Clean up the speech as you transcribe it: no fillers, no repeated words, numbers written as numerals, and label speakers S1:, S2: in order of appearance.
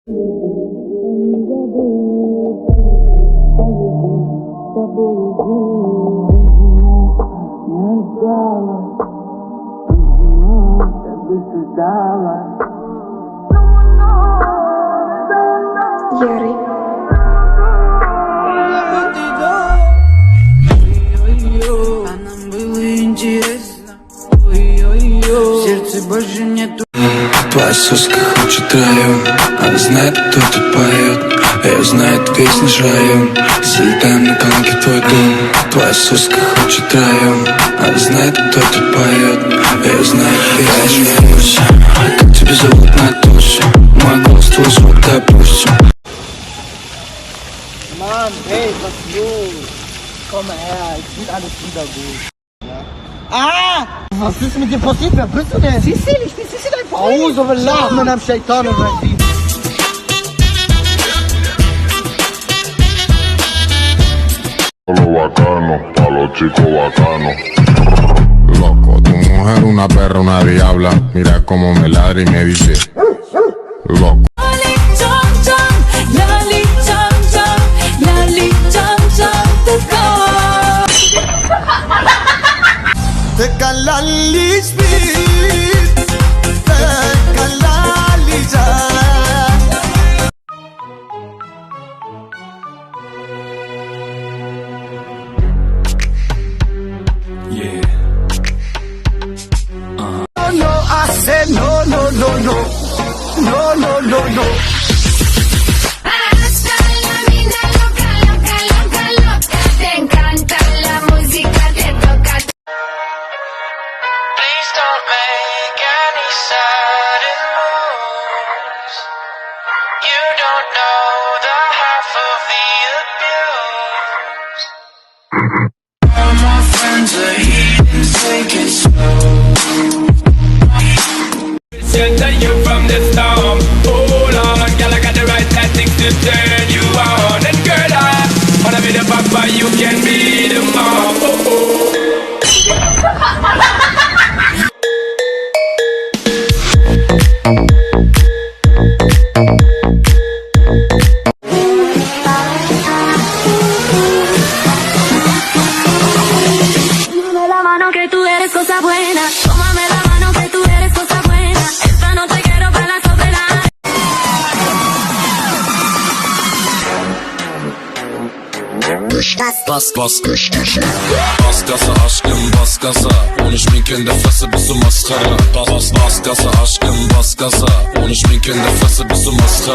S1: Ярый.
S2: А нам было интересно. Ой-ой-ой, в сердце больше нету.
S3: Твоя соска хочет район, она знает, кто тут поет, а я знаю, ты весь наш район. Залетаем на коньки в твой дом. Твоя соска хочет район, она знает, кто тут поет, а я знаю, ты весь наш район. Как тебя зовут на тусе? Мой голос, твой звук, допустим.
S4: Mann, hey, was los? Komm her, es wird alles wieder gut. Ja. Ah! Was ist mit dir passiert? Wer bist du denn? Sissi, ich bin Sissi, dein Freund. Auzo بالله من الشيطان الرجيم.
S5: Lo bacano, pa' los chicos bacanos. Loco, tu mujer una perra, una diabla. Mira cómo me ladra y me dice loco.
S4: تكلاليش بيك تكلالي جاي
S3: Yeah.
S4: No, I said no, no, no, no. No, no, no, no.
S1: Hasta la vida loca, loca, loca, loca. Te encanta la música, te toca.
S3: Please don't make any sudden moves. You don't know the half of the abuse. All my friends are heathens, take it slow.
S6: Shelter you from the storm. Hold on, girl, I got the right tactics to turn you on. And girl, I wanna be the papa, you can be the mom. Oh, oh.
S1: Dame la mano que tú eres cosa buena. Tómame la mano que tú eres cosa buena. Esta noche quiero verla sobre la.
S7: Bas gaza aşkım bas gaza. Onu schminken der Fresse bist du Mascara. Bas gaza aşkım bas gaza. Onu schminken der Fresse bist du Mascara.